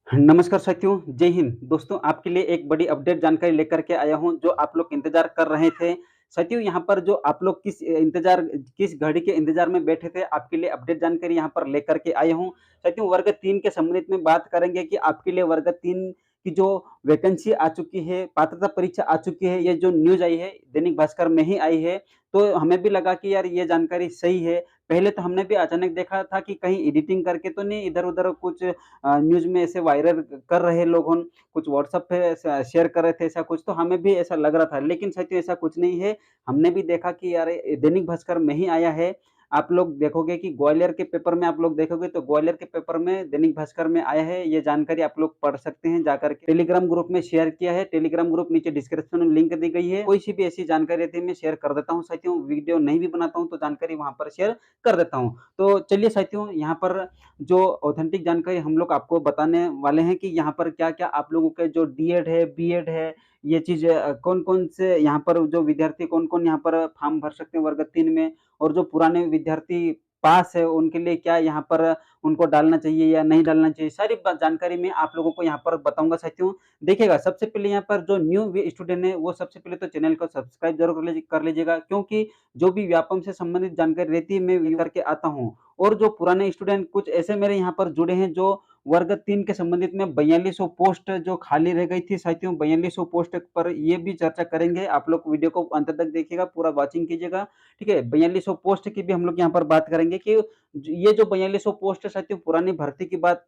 नमस्कार साथियों, जय हिंद। दोस्तों, आपके लिए एक बड़ी अपडेट जानकारी लेकर के आया हूँ, जो आप लोग इंतज़ार कर रहे थे। साथियों, यहाँ पर जो आप लोग किस घड़ी के इंतज़ार में बैठे थे, आपके लिए अपडेट जानकारी यहाँ पर लेकर के आया हूँ। साथियों, वर्ग 3 के संबंधित में बात करेंगे कि आपके लिए वर्ग 3 की जो वैकेंसी आ चुकी है, पात्रता परीक्षा आ चुकी है, ये जो न्यूज़ आई है, दैनिक भास्कर में ही आई है। तो हमें भी लगा कि यार ये जानकारी सही है। पहले तो हमने भी अचानक देखा था कि कहीं एडिटिंग करके तो नहीं इधर-उधर कुछ न्यूज़ में ऐसे वायरल कर रहे लोग उन कुछ व्हाट्सएप पे ऐसा शेयर कर रहे थे ऐसा कुछ, तो हमें भी ऐसा लग रहा था। लेकिन साथियों ऐसा कुछ नहीं है। हमने भी देखा कि यार ये दैनिक भास्कर में ही आया है। आप लोग देखोगे कि ग्वालियर के पेपर में आप लोग देखोगे तो ग्वालियर के पेपर में दैनिक भास्कर में आया है। ये जानकारी आप लोग पढ़ सकते हैं जाकर के। टेलीग्राम ग्रुप में शेयर किया है। टेलीग्राम ग्रुप नीचे डिस्क्रिप्शन में लिंक दी गई है। कोई-सी भी ऐसी जानकारी रहती है मैं शेयर कर देता हूँ साथियों। वीडियो नहीं भी बनाता हूँ तो जानकारी वहाँ पर शेयर कर देता हूँ। तो चलिए साथियों, यहाँ पर जो ऑथेंटिक जानकारी हम लोग आपको बताने वाले हैं कि यहाँ पर क्या-क्या आप लोगों के जो डीएड है, बीएड है, ये चीज़ कौन-कौन से यहाँ पर जो विद्यार्थी कौन-कौन यहाँ पर फॉर्म भर सकते हैं वर्ग 3 में, और जो पुराने विद्यार्थी पास है, उनके लिए क्या यहाँ पर उनको डालना चाहिए या नहीं डालना चाहिए, सारी ब जानकारी मैं आप लोगों को यहाँ पर बताऊँगा साथियों। देखिएगा, सबसे पहले यहाँ पर जो न्यू वी स्टूडेंट है, वो सबसे पहले तो चैनल को सब्सक्राइब ज़रूर कर लीजिएगा, क्योंकि जो भी व्यापम से संबंधित जानकारी रहती है, मैं लेकर के आता हूँ। और जो पुराने स्टूडेंट कुछ ऐसे मेरे यहाँ पर जुड़े हैं जो वर्ग 3 के संबंधित में 4200 पोस्ट जो खाली रह गई थी साथियों, 4200 पोस्ट पर ये भी चर्चा करेंगे। आप लोग वीडियो को अंत तक देखिएगा, पूरा वॉचिंग कीजिएगा, ठीक है? 4200 पोस्ट की भी हम लोग यहाँ पर बात करेंगे कि ये जो 4200 पोस्ट है साथियों, पुरानी भर्ती की बात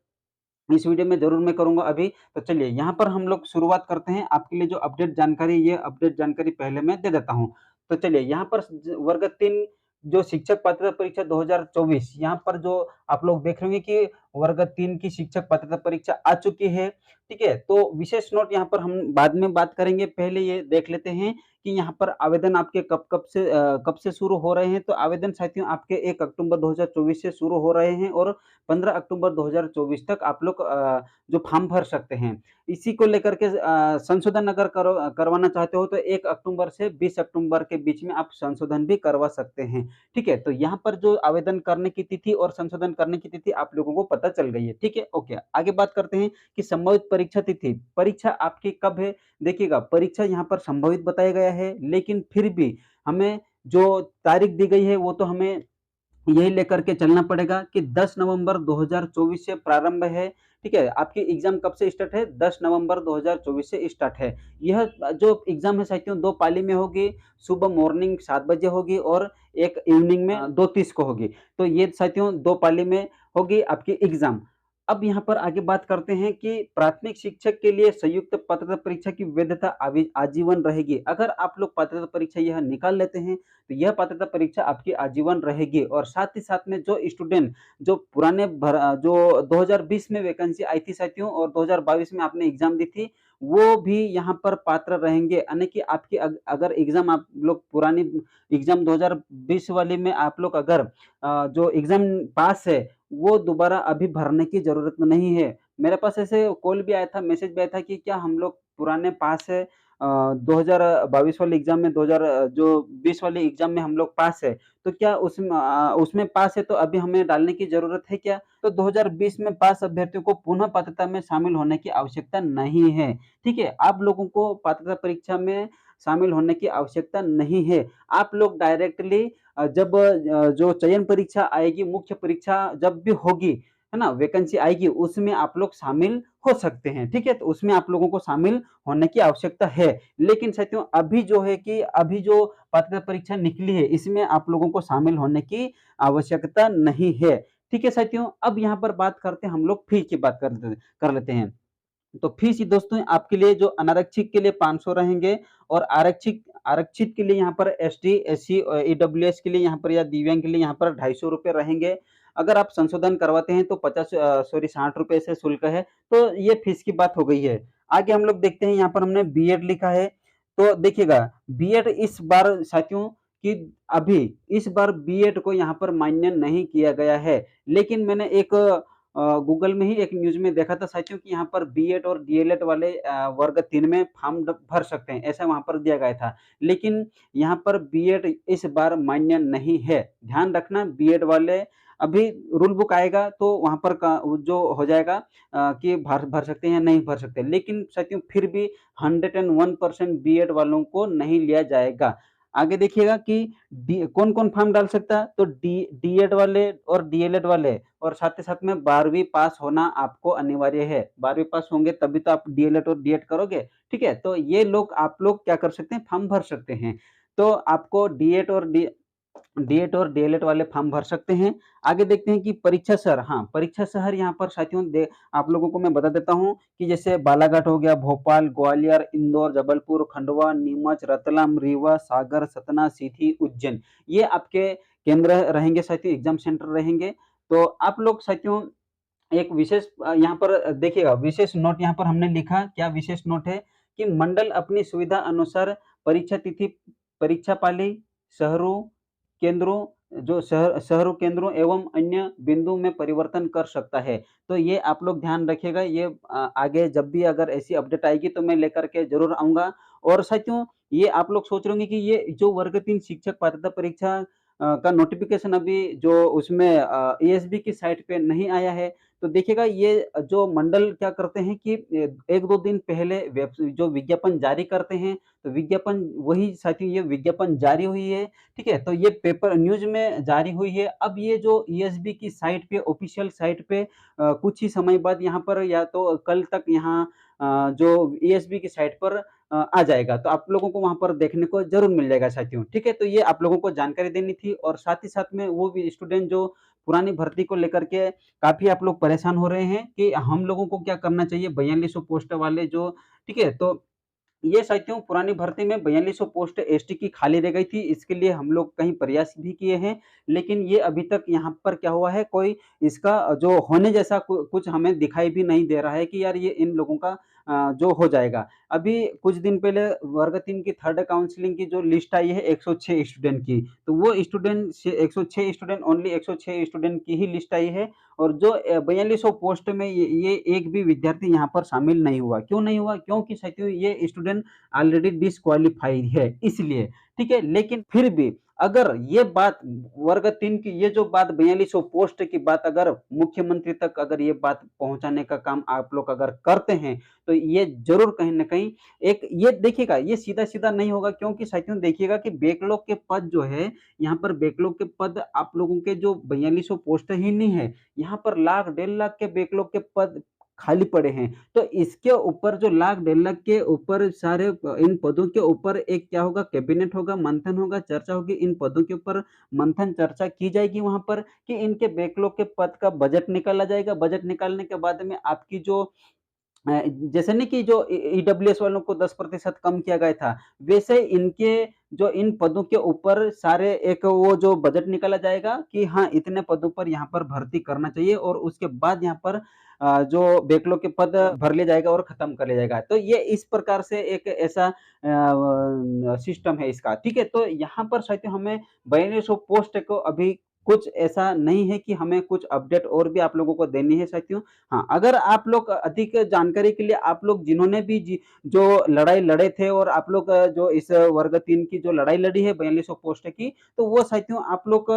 इस वीडियो में ज़रूर मैं करूँगा अभी। तो चलिए यहाँ पर हम लोग शुरुआत करते हैं। आपके लिए जो अपडेट जानकारी, ये अपडेट जानकारी पहले मैं दे देता हूँ। तो चलिए यहाँ पर वर्ग 3 जो शिक्षक पात्रता परीक्षा 2024, यहाँ पर जो आप लोग देख रहे होंगे कि वर्ग 3 की शिक्षक पात्रता परीक्षा आ चुकी है, ठीक है? तो विशेष नोट यहाँ पर हम बाद में बात करेंगे। पहले ये देख लेते हैं कि यहाँ पर आवेदन आपके कब से शुरू हो रहे हैं। तो आवेदन साथियों आपके 1 अक्टूबर 2024 से शुरू हो रहे हैं, और 15 अक्टूबर 2024 तक आप लोग जो फॉर्म भर सकते हैं। इसी को लेकर के संशोधन अगर करवाना चाहते हो तो 1 अक्टूबर से 20 अक्टूबर के बीच में आप संशोधन भी करवा सकते हैं। ठीक है? तो यहाँ पर जो आवेदन करने की तिथि और संशोधन करने की तिथि आप लोगों को पता चल गई है। ठीक है? ओके। आगे बात करते हैं कि संभावित परीक्षा तिथि। परीक्षा आपकी कब है? देखिएगा, परीक्षा यहाँ पर संभावित बताया गया है, लेकिन फिर भी हमें जो तारीख दी गई है वो तो हमें यही लेकर के चलना पड़ेगा कि 10 नवंबर 2024 से प्रारंभ है, ठीक है? आपकी एग्ज़ाम कब से स्टार्ट है? 10 नवंबर 2024 से स्टार्ट है। यह जो एग्ज़ाम है साथियों, 2 पाली में होगी, सुबह मॉर्निंग 7 बजे होगी और एक इवनिंग में 2:30 को होगी। तो ये साथियों 2 पाली में होगी आपकी एग्ज़ाम। अब यहाँ पर आगे बात करते हैं कि प्राथमिक शिक्षक के लिए संयुक्त पात्रता परीक्षा की वैधता आजीवन रहेगी। अगर आप लोग पात्रता परीक्षा यह निकाल लेते हैं, तो यह पात्रता परीक्षा आपकी आजीवन रहेगी, और साथ ही साथ में जो स्टूडेंट जो जो 2020 में वैकेंसी आई थी साथियों और 2022 में आपने एग्जाम दी थी, वो भी यहाँ पर पात्र रहेंगे। यानी कि आपकी अगर एग्जाम आप लोग पुरानी एग्जाम 2020 वाली में आप लोग अगर जो एग्जाम पास है, वो दोबारा अभी भरने की जरूरत नहीं है। मेरे पास ऐसे कॉल भी आया था, मैसेज भी आया था कि क्या हम लोग पुराने पास है, 2022 वाले एग्ज़ाम में 2000 जो 20 वाले एग्ज़ाम में हम लोग पास है, तो क्या उसमें पास है तो अभी हमें डालने की ज़रूरत है क्या? तो 2020 में पास अभ्यर्थियों को पुनः पात्रता में शामिल होने की आवश्यकता नहीं है, ठीक है? आप लोगों को पात्रता परीक्षा में शामिल होने की आवश्यकता नहीं है। आप लोग डायरेक्टली जब जो चयन परीक्षा आएगी, मुख्य परीक्षा जब भी होगी, है ना? वैकेंसी आएगी, उसमें आप लोग शामिल हो सकते हैं, ठीक है? तो उसमें आप लोगों को शामिल होने की आवश्यकता है। लेकिन साथियों अभी जो है कि अभी जो पात्रता परीक्षा निकली है, इसमें आप लोगों को शामिल होने की आवश्यकता नहीं है। ठीक है साथियों? अब यहाँ पर बात करते हैं, हम लोग फी की बात कर लेते हैं। तो फीस दोस्तों आपके लिए जो अनारक्षित के लिए 500 रहेंगे, और आरक्षित आरक्षित के लिए यहाँ पर एसटी, एससी और ईडब्ल्यूएस के लिए यहाँ पर या दिव्यांग के लिए यहाँ पर ₹250 रहेंगे। अगर आप संशोधन करवाते हैं तो 60 रुपए से शुल्क है। तो ये फीस की बात हो गई है। आगे हम लोग देखते हैं, यहाँ पर हमने बीएड लिखा है। तो देखिएगा, बीएड इस बार साथियों कि अभी इस बार बीएड को यहाँ पर मान्य नहीं किया गया है। लेकिन मैंने एक गूगल में ही एक न्यूज़ में देखा था साथियों कि यहाँ पर बीएड और डीएलएड वाले वर्ग 3 में फॉर्म भर सकते हैं, ऐसा वहाँ पर दिया गया था। लेकिन यहाँ पर बीएड इस बार मान्य नहीं है। ध्यान रखना, बीएड वाले अभी रूल बुक आएगा तो वहाँ पर जो हो जाएगा कि भर भर सकते हैं या नहीं भर सकते। लेकिन साथियों फिर भी 101% बीएड वालों को नहीं लिया जाएगा। आगे देखिएगा कि डी कौन-कौन फॉर्म डाल सकता है? तो डीएड वाले और डीएलएड वाले और साथ ही साथ में 12वीं पास होना आपको अनिवार्य है। 12वीं पास होंगे तभी तो आप डीएलएड और डीएड करोगे, ठीक है? तो ये लोग आप लोग क्या कर सकते हैं, फॉर्म भर सकते हैं। तो आपको डीएड और डीएलएड वाले फॉर्म भर सकते हैं। आगे देखते हैं कि परीक्षा शहर, हाँ, परीक्षा शहर यहाँ पर साथियों आप लोगों को मैं बता देता हूँ कि जैसे बालाघाट हो गया, भोपाल, ग्वालियर, इंदौर, जबलपुर, खंडवा, नीमच, रतलाम, रीवा, सागर, सतना, सीधी, उज्जैन, ये आपके केंद्र रहेंगे साथियों, एग्ज़ाम सेंटर रहेंगे। तो आप लोग साथियों एक विशेष यहाँ पर देखिएगा, विशेष नोट यहाँ पर हमने लिखा, क्या विशेष नोट है कि मंडल अपनी सुविधा अनुसार परीक्षा तिथि, परीक्षा पाली, शहरों, केंद्रों, जो शहरों, केंद्रों एवं अन्य बिंदु में परिवर्तन कर सकता है। तो ये आप लोग ध्यान रखिएगा, ये आगे जब भी अगर ऐसी अपडेट आएगी तो मैं लेकर के ज़रूर आऊँगा। और साथियों ये आप लोग सोच रहे होंगे कि ये जो वर्ग 3 शिक्षक पात्रता परीक्षा का नोटिफ़िकेशन अभी जो उसमें एएसबी की साइट पे नहीं आया है। तो देखिएगा ये जो मंडल क्या करते हैं कि 1-2 दिन पहले जो विज्ञापन जारी करते हैं, तो विज्ञापन वही साथियों ये विज्ञापन जारी हुई है, ठीक है? तो ये पेपर न्यूज़ में जारी हुई है। अब ये जो ईएसबी की साइट पे ऑफ़िशियल साइट पे कुछ ही समय बाद यहाँ पर या तो कल तक यहाँ जो ईएसबी की साइट पर आ जाएगा। तो आप लोगों को वहाँ पर देखने को ज़रूर मिल जाएगा साथियों, ठीक है? तो ये आप लोगों को जानकारी देनी थी और साथ ही साथ में वो भी स्टूडेंट जो पुरानी भर्ती को लेकर के काफ़ी आप लोग परेशान हो रहे हैं कि हम लोगों को क्या करना चाहिए 4200 पोस्ट वाले जो, ठीक है? तो ये साथियों पुरानी भर्ती में 4200 पोस्ट एसटी की खाली रह गई थी, इसके लिए हम लोग कई प्रयास भी किए हैं, लेकिन ये अभी तक यहाँ पर क्या हुआ है, कोई इसका जो होने जैसा कुछ हमें दिखाई भी नहीं दे रहा है कि यार ये इन लोगों का जो हो जाएगा। अभी कुछ दिन पहले वर्ग 3 की थर्ड काउंसलिंग की जो लिस्ट आई है 106 स्टूडेंट की, तो वो स्टूडेंट से 106 स्टूडेंट, ओनली 106 स्टूडेंट की ही लिस्ट आई है और जो 4200 पोस्ट में ये एक भी विद्यार्थी यहाँ पर शामिल नहीं हुआ। क्यों नहीं हुआ? क्योंकि साथियों ये स्टूडेंट ऑलरेडी डिस्क्वालीफाइड है इसलिए, ठीक है? लेकिन फिर भी अगर ये बात वर्ग 3 की ये जो बात 4200 पोस्ट की बात अगर मुख्यमंत्री तक अगर ये बात पहुँचाने का काम आप लोग अगर करते हैं, तो ये ज़रूर कहीं न कहीं एक ये देखिएगा ये सीधा-सीधा नहीं होगा क्योंकि साथियों देखिएगा कि बैकलॉग के पद जो है, यहाँ पर बैकलॉग के पद आप लोगों के जो 4200 पोस्ट ही नहीं है, यहाँ पर लाख, डेढ़ लाख के बैकलॉग के पद खाली पड़े हैं। तो इसके ऊपर जो लाख, डेढ़ लाख के ऊपर सारे इन पदों के ऊपर एक क्या होगा कैबिनेट होगा, मंथन होगा, चर्चा होगी, इन पदों के ऊपर मंथन चर्चा की जाएगी वहाँ पर कि इनके बैकलॉग के पद का बजट निकाला जाएगा। बजट निकालने के बाद में आपकी जो जैसे नहीं कि जो ईडब्ल्यूएस वालों को 10% कम किया गया था, वैसे इनके जो इन पदों के ऊपर सारे एक वो जो बजट निकाला जाएगा कि हाँ, इतने पदों पर यहाँ पर भर्ती करना चाहिए और उसके बाद यहाँ पर जो बैकलॉग के पद भर लिया जाएगा और खत्म कर लिया जाएगा। तो ये इस प्रकार से एक ऐसा सिस्टम है इसका, ठीक है? तो यहाँ पर साथियों हमें 4200 पोस्ट को अभी कुछ ऐसा नहीं है कि हमें कुछ अपडेट और भी आप लोगों को देनी है साथियों। हाँ, अगर आप लोग अधिक जानकारी के लिए आप लोग जिन्होंने भी जो लड़ाई लड़े थे और आप लोग जो इस वर्ग 3 की जो लड़ाई लड़ी है 4200 पोस्ट की, तो वो साथियों आप लोग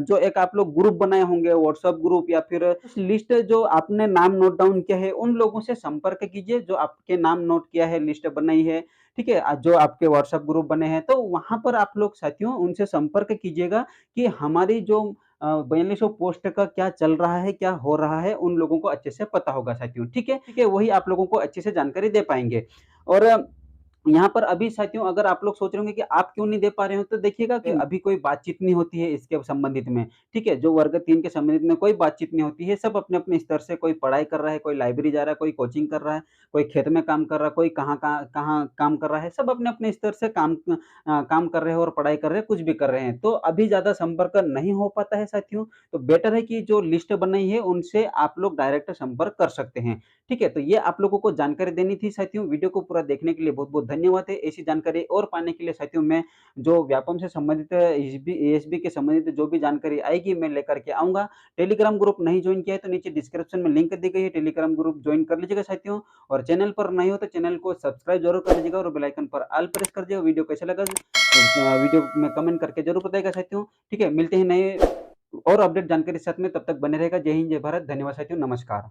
जो एक आप लोग ग्रुप बनाए होंगे व्हाट्सएप ग्रुप या फिर उस लिस्ट जो आपने नाम नोट डाउन किया है, उन लोगों से संपर्क कीजिए जो आपके नाम नोट किया है, लिस्ट बनाई है, ठीक है? जो आपके व्हाट्सएप ग्रुप बने हैं, तो वहाँ पर आप लोग साथियों उनसे संपर्क कीजिएगा कि हमारी जो 4200 पोस्ट का क्या चल रहा है, क्या हो रहा है, उन लोगों को अच्छे से पता होगा साथियों, ठीक है? ठीक है, वही आप लोगों को अच्छे से जानकारी दे पाएँगे। और यहाँ पर अभी साथियों अगर आप लोग सोच रहे होंगे कि आप क्यों नहीं दे पा रहे हो, तो देखिएगा कि अभी कोई बातचीत नहीं होती है इसके संबंधित में, ठीक है? जो वर्ग 3 के संबंधित में कोई बातचीत नहीं होती है, सब अपने-अपने स्तर से कोई पढ़ाई कर रहा है, कोई लाइब्रेरी जा रहा है, कोई कोचिंग कर रहा है, कोई खेत में काम कर रहा है, कोई कहाँ काम कर रहा है, सब अपने-अपने स्तर से काम कर रहे हैं और पढ़ाई कर रहे हैं, कुछ भी कर रहे हैं। तो अभी ज़्यादा संपर्क नहीं हो पाता है साथियों, तो बेटर है कि जो लिस्ट बनाई है, उनसे आप लोग डायरेक्ट संपर्क कर सकते हैं, ठीक है? तो ये आप लोगों को जानकारी देनी थी साथियों, वीडियो को पूरा देखने के लिए बहुत-बहुत धन्यवाद है। ऐसी जानकारी और पाने के लिए साथियों मैं जो व्यापम से संबंधित एसबी एएसबी के संबंधित जो भी जानकारी आएगी मैं लेकर के आऊँगा। टेलीग्राम ग्रुप नहीं जॉइन किया है तो नीचे डिस्क्रिप्शन में लिंक दी गई है, टेलीग्राम ग्रुप जॉइन कर लीजिएगा साथियों और चैनल पर नए हो तो चैनल को सब्सक्राइब ज़रूर कर लीजिएगा और बेल आइकन पर ऑल प्रेस कर दीजिएगा। वीडियो कैसा लगा वीडियो में कमेंट करके ज़रूर बताइएगा साथियों। ठीक है, मिलते हैं नए और अपडेट जानकारी के साथ में तब तक बने रहेगा। जय हिंद, जय भारत। धन्यवाद साथियों, नमस्कार।